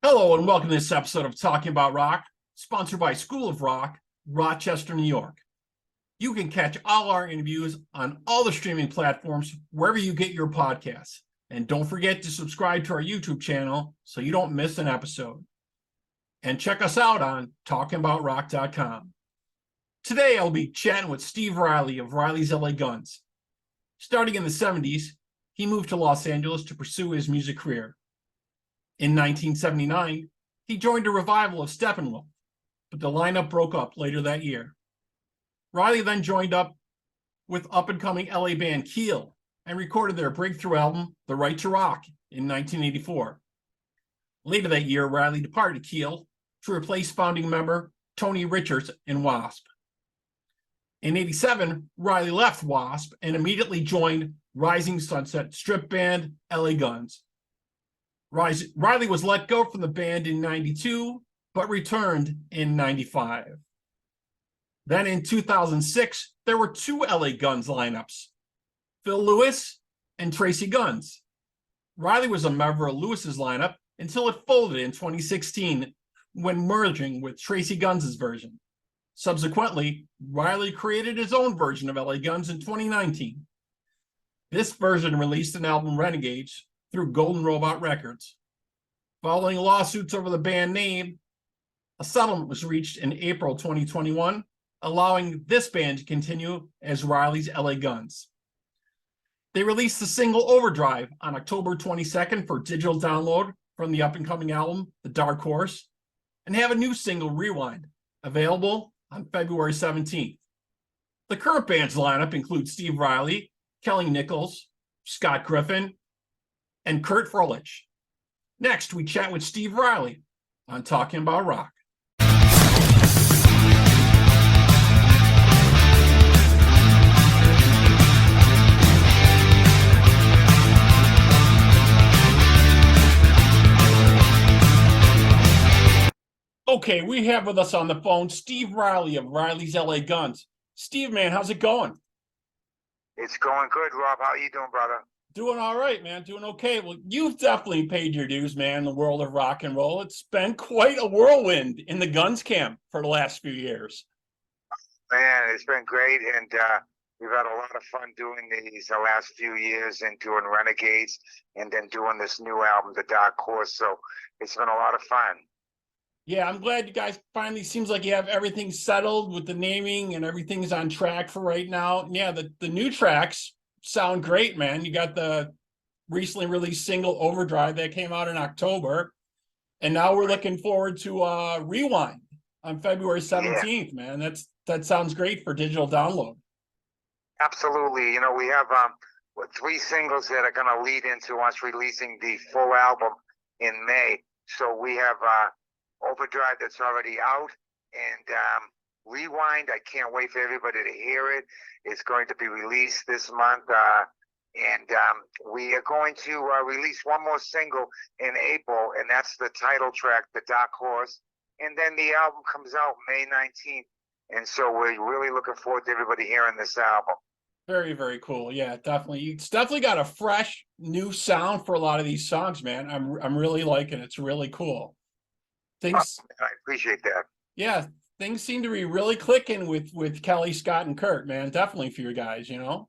Hello and welcome to this episode of Talking About Rock, sponsored by School of Rock, Rochester, New York. You can catch all our interviews on all the streaming platforms wherever you get your podcasts. And don't forget to subscribe to our YouTube channel so you don't miss an episode. And check us out on talkingaboutrock.com. Today I'll be chatting with Steve Riley of Riley's L.A. Guns. Starting in the 70s, he moved to Los Angeles to pursue his music career. In 1979, he joined a revival of Steppenwolf, but the lineup broke up later that year. Riley then joined up with up-and-coming LA band Keel and recorded their breakthrough album, The Right to Rock, in 1984. Later that year, Riley departed Keel to replace founding member Tony Richards in Wasp. In 87, Riley left Wasp and immediately joined Rising Sunset strip band LA Guns. Riley was let go from the band in 92, but returned in 95. Then in 2006, there were two LA Guns lineups, Phil Lewis and Tracy Guns. Riley was a member of Lewis's lineup until it folded in 2016 when merging with Tracy Guns' version. Subsequently, Riley created his own version of LA Guns in 2019. This version released an album, Renegades, through Golden Robot Records. Following lawsuits over the band name, a settlement was reached in April 2021, allowing this band to continue as Riley's LA Guns. They released the single Overdrive on October 22nd for digital download from the up-and-coming album, The Dark Horse, and have a new single, Rewind, available on February 17th. The current band's lineup includes Steve Riley, Kelly Nichols, Scott Griffin, and Kurt Froelich. Next, we chat with Steve Riley on Talking About Rock. Okay, we have with us on the phone Steve Riley of Riley's LA Guns. Steve, man, how's it going? It's going good, Rob. How you doing, brother? Doing all right, man. Doing okay. Well, you've definitely paid your dues, man, in the world of rock and roll. It's been quite a whirlwind in the Guns camp for the last few years. Man, it's been great, and we've had a lot of fun doing these the last few years and doing Renegades and then doing this new album, The Dark Horse. So it's been a lot of fun. Yeah, I'm glad you guys finally, seems like you have everything settled with the naming and everything's on track for right now. And yeah, the new tracks sound great, man. You got the recently released single Overdrive that came out in October, and now we're looking forward to Rewind on February 17th. Man, that sounds great for digital download. Absolutely. You know, we have three singles that are going to lead into us releasing the full album in May. So we have Overdrive that's already out, and Rewind, I can't wait for everybody to hear it. It's going to be released this month, and we are going to release one more single in April, and that's the title track, The Dark Horse, and then the album comes out May 19th, and so we're really looking forward to everybody hearing this album. Very, very cool. Yeah, definitely. It's definitely got a fresh new sound for a lot of these songs, man. I'm really liking it. It's really cool. Things, I appreciate that. Yeah, things seem to be really clicking with Kelly, Scott, and Kurt, man. Definitely for you guys, you know?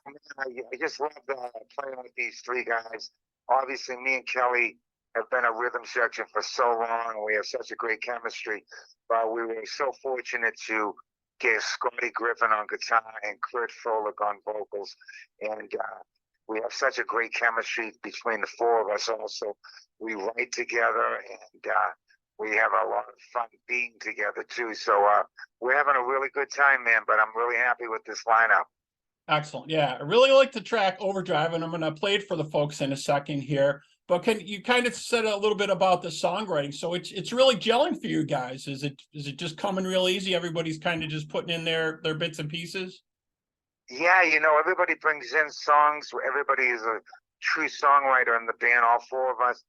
I just love playing with these three guys. Obviously, me and Kelly have been a rhythm section for so long, and we have such a great chemistry. But we were so fortunate to get Scotty Griffin on guitar and Kurt Froelich on vocals. And we have such a great chemistry between the four of us also. We write together, and we have a lot of fun being together, too. So we're having a really good time, man, but I'm really happy with this lineup. Excellent. Yeah, I really like the track Overdrive, and I'm going to play it for the folks in a second here. But can you kind of said a little bit about the songwriting? So it's really gelling for you guys. Is it just coming real easy? Everybody's kind of just putting in their bits and pieces? Yeah, you know, everybody brings in songs. Everybody is a true songwriter in the band, all four of us.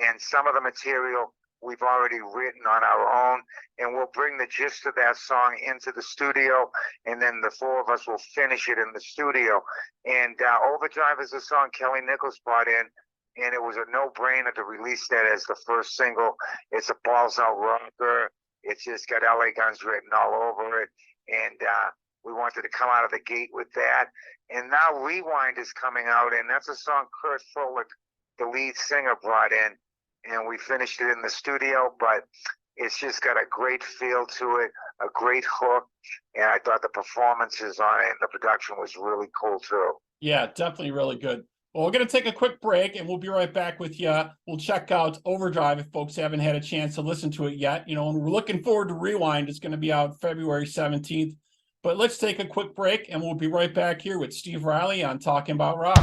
And some of the material we've already written on our own, and we'll bring the gist of that song into the studio, and then the four of us will finish it in the studio. And Overdrive is a song Kelly Nichols brought in, and it was a no-brainer to release that as the first single. It's a balls-out rocker. It's just got LA Guns written all over it, and we wanted to come out of the gate with that. And now Rewind is coming out, and that's a song Kurt Froelich, the lead singer, brought in, and we finished it in the studio, but it's just got a great feel to it, a great hook, and I thought the performances on it and the production was really cool too. Yeah, definitely really good. Well, we're going to take a quick break, and we'll be right back with you. We'll check out Overdrive if folks haven't had a chance to listen to it yet. And we're looking forward to Rewind. It's going to be out February 17th. But let's take a quick break, and we'll be right back here with Steve Riley on Talking About Rock.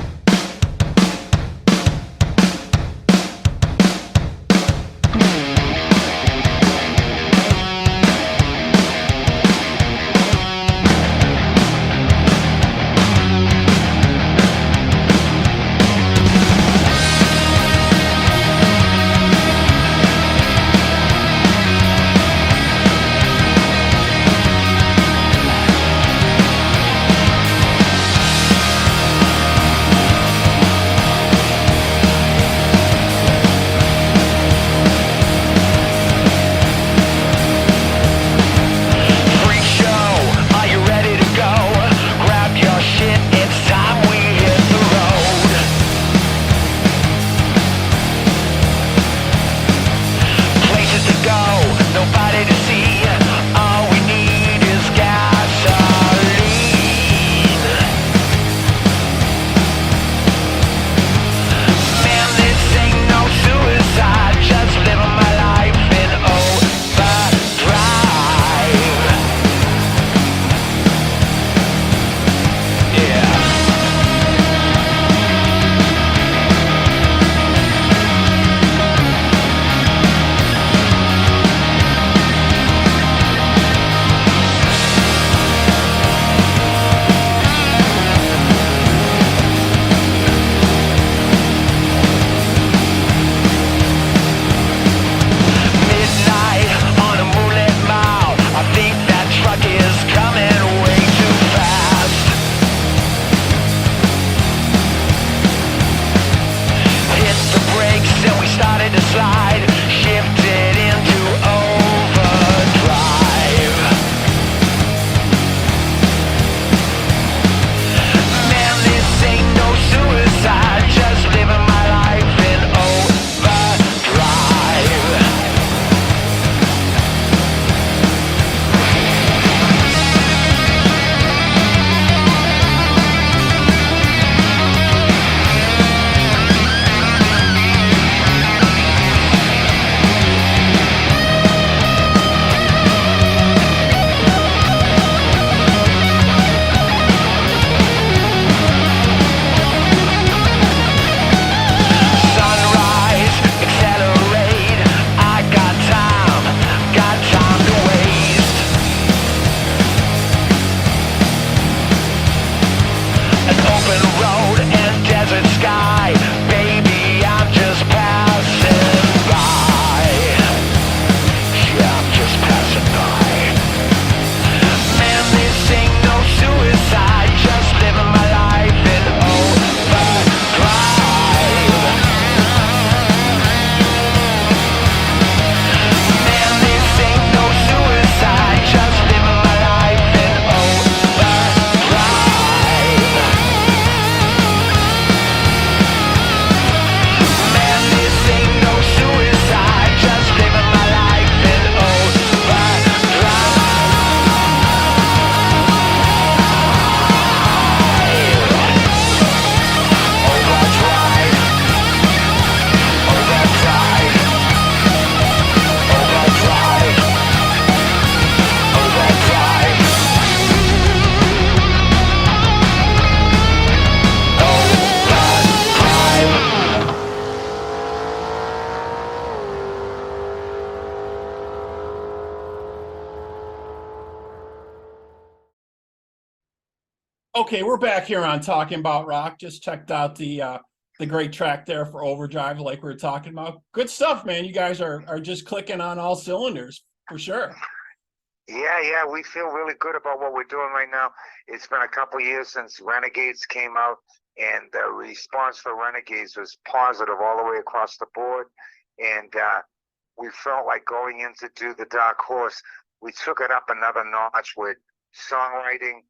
Okay, we're back here on Talking About Rock. Just checked out the great track there for Overdrive, like we were talking about. Good stuff, man. You guys are just clicking on all cylinders for sure. Yeah, we feel really good about what we're doing right now. It's been a couple years since Renegades came out. and the response for Renegades was positive all the way across the board. And we felt like going in to do the Dark Horse, we took it up another notch with songwriting,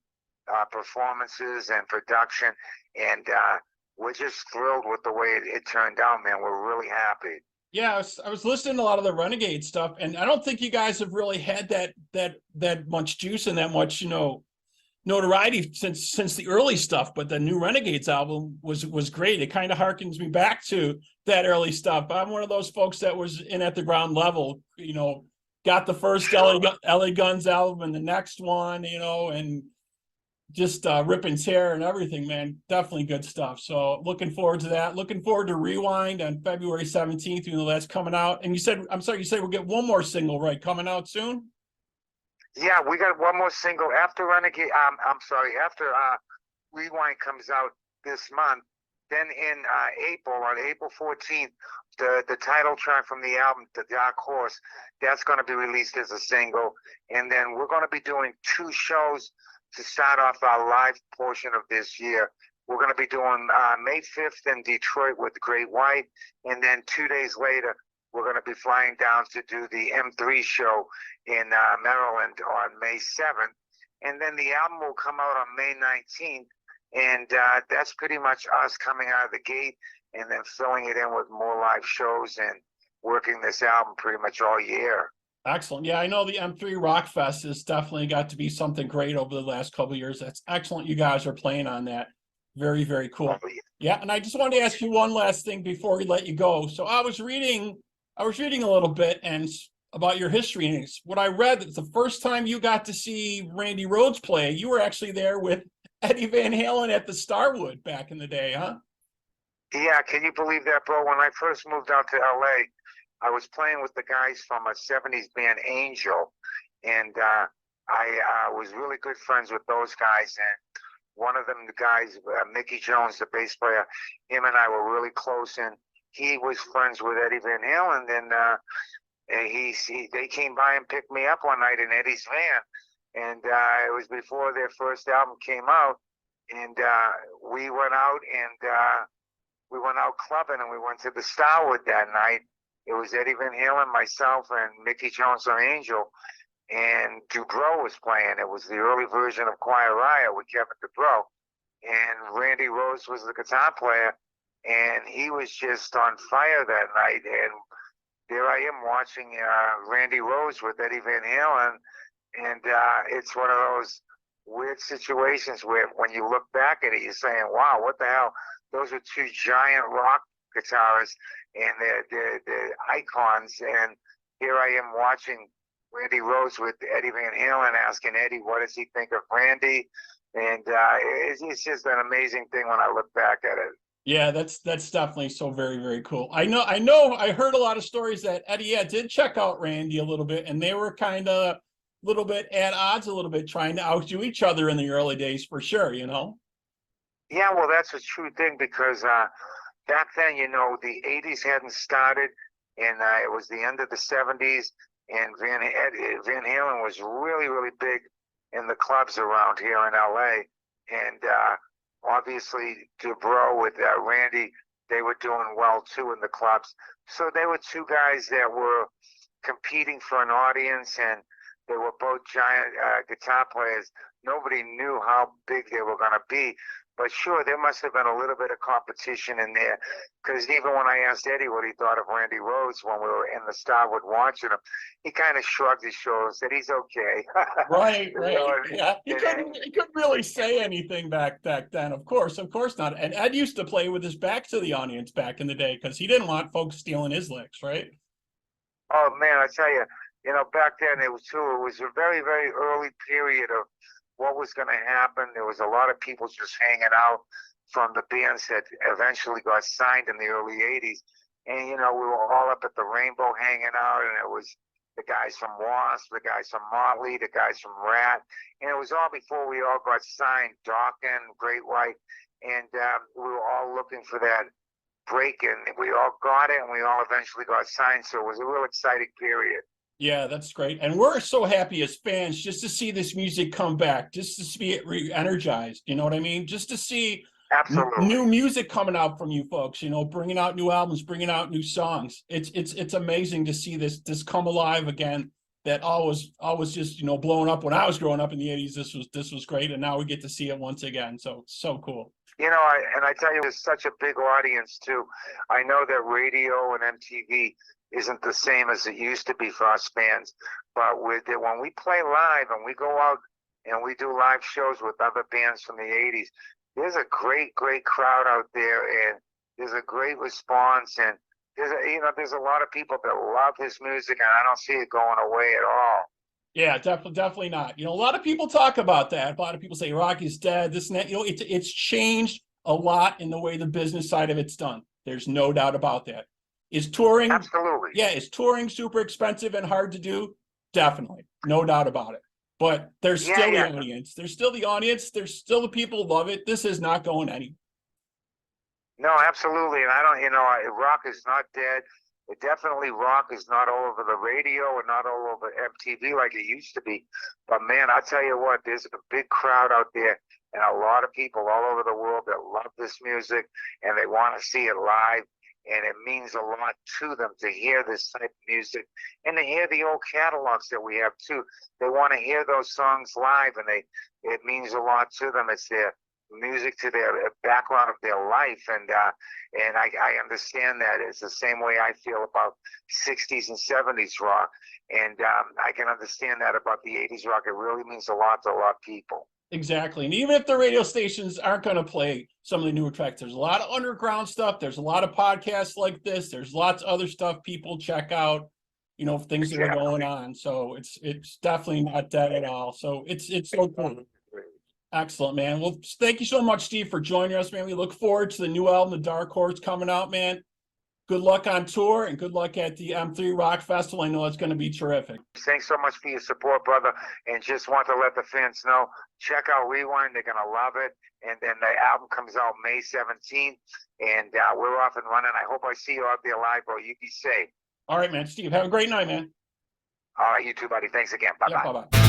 performances, and production. And we're just thrilled with the way it turned out, man. We're really happy. Yeah, I was listening to a lot of the Renegade stuff, and I don't think you guys have really had that much juice and that much, you know, notoriety since the early stuff. But the new Renegades album was great. It kind of harkens me back to that early stuff. I'm one of those folks that was in at the ground level, you know, got the first LA Guns album and the next one, you know, and just rip and tear and everything, man. Definitely good stuff. So looking forward to that. Looking forward to Rewind on February 17th, you know, that's coming out. And you said we'll get one more single, right, coming out soon? Yeah, we got one more single after Renegade. After Rewind comes out this month. Then in April, on April 14th, the title track from the album, The Dark Horse, that's going to be released as a single. And then we're going to be doing 2 shows to start off our live portion of this year. We're going to be doing May 5th in Detroit with Great White, and then 2 days later, we're going to be flying down to do the M3 show in Maryland on May 7th. And then the album will come out on May 19th, and that's pretty much us coming out of the gate and then filling it in with more live shows and working this album pretty much all year. Excellent. Yeah, I know the M3 Rock Fest has definitely got to be something great over the last couple of years. That's excellent. You guys are playing on that. Very, very cool. Oh, yeah. Yeah, and I just wanted to ask you one last thing before we let you go. So I was reading a little bit and about your history, and what I read that the first time you got to see Randy Rhoads play, you were actually there with Eddie Van Halen at the Starwood back in the day, huh? Yeah, can you believe that, bro? When I first moved out to LA, I was playing with the guys from a 70s band, Angel, and I was really good friends with those guys. And one of them, the guys, Mickey Jones, the bass player, him and I were really close, and he was friends with Eddie Van Halen. And they came by and picked me up one night in Eddie's van, and it was before their first album came out, and we went out clubbing, and we went to the Starwood that night. It was Eddie Van Halen, myself, and Mickey Jones or Angel, and Dubrow was playing. It was the early version of Quiet Riot with Kevin Dubrow, and Randy Rhoads was the guitar player, and he was just on fire that night. And there I am watching Randy Rhoads with Eddie Van Halen, and it's one of those weird situations where when you look back at it, you're saying, wow, what the hell? Those are 2 giant rock guitarists, and they're icons. And here I am watching Randy Rhoads with Eddie Van Halen, asking Eddie, what does he think of Randy? And it's just an amazing thing when I look back at it. Yeah, that's definitely so very, very cool. I know I heard a lot of stories that Eddie did check out Randy a little bit, and they were kind of a little bit at odds a little bit, trying to outdo each other in the early days for sure, you know? Yeah, well, that's a true thing, because back then, you know, the 80s hadn't started, and it was the end of the 70s, and Van Halen was really, really big in the clubs around here in LA. And obviously, Dubrow with Randy, they were doing well too in the clubs. So they were 2 guys that were competing for an audience, and they were both giant guitar players. Nobody knew how big they were going to be. But sure, there must have been a little bit of competition in there, because even when I asked Eddie what he thought of Randy Rhoads when we were in the Starwood watching him, he kind of shrugged his shoulders, said he's okay. Right. You know, Yeah, he couldn't really say anything back then. Of course not. And Ed used to play with his back to the audience back in the day because he didn't want folks stealing his licks, right? Oh man, I tell you, you know, back then it was a very, very early period of what was going to happen. There was a lot of people just hanging out from the bands that eventually got signed in the early 80s. And, you know, we were all up at the Rainbow hanging out, and it was the guys from Wasp, the guys from Motley, the guys from Rat. And it was all before we all got signed, Dawkins, Great White. And we were all looking for that break, and we all got it, and we all eventually got signed. So it was a real exciting period. Yeah, that's great. And we're so happy as fans just to see this music come back, just to see it re-energized. You know what I mean? Just to see Absolutely. New music coming out from you folks, you know, bringing out new albums, bringing out new songs. It's amazing to see this come alive again. That always just, you know, blowing up when I was growing up in the 80s. This was great, and now we get to see it once again. So cool. You know, I tell you, there's such a big audience too. I know that radio and MTV isn't the same as it used to be for us fans, but when we play live and we go out and we do live shows with other bands from the 80s, there's a great crowd out there, and there's a great response, and there's a lot of people that love his music, and I don't see it going away at all. Yeah, definitely not. You know, a lot of people talk about that. A lot of people say rock is dead, this and that. You know, it's changed a lot in the way the business side of it's done. There's no doubt about that. Is touring? Absolutely. Yeah, is touring super expensive and hard to do? Definitely, no doubt about it. But there's still the audience. There's still the audience. There's still the people who love it. This is not going anywhere. No, absolutely. And I don't, rock is not dead. Definitely rock is not all over the radio and not all over MTV like it used to be. But man, I tell you what, there's a big crowd out there and a lot of people all over the world that love this music and they want to see it live. And it means a lot to them to hear this type of music and to hear the old catalogs that we have too. They want to hear those songs live, and it means a lot to them. It's their music to their background of their life, and I understand that. It's the same way I feel about 60s and 70s rock, and I can understand that about the 80s rock. It really means a lot to a lot of people. Exactly. And even if the radio stations aren't going to play some of the newer tracks, there's a lot of underground stuff. There's a lot of podcasts like this. There's lots of other stuff people check out, you know, things that are going on. So it's definitely not dead at all. So it's so cool. Excellent, man. Well, thank you so much, Steve, for joining us, man. We look forward to the new album, The Dark Horse, coming out, man. Good luck on tour and good luck at the M3 Rock Festival. I know it's going to be terrific. Thanks so much for your support, brother. And just want to let the fans know, check out Rewind. They're going to love it. And then the album comes out May 17th. And we're off and running. I hope I see you out there live, bro. You be safe. All right, man. Steve, have a great night, man. All right, you too, buddy. Thanks again. Bye-bye. Yeah, bye-bye.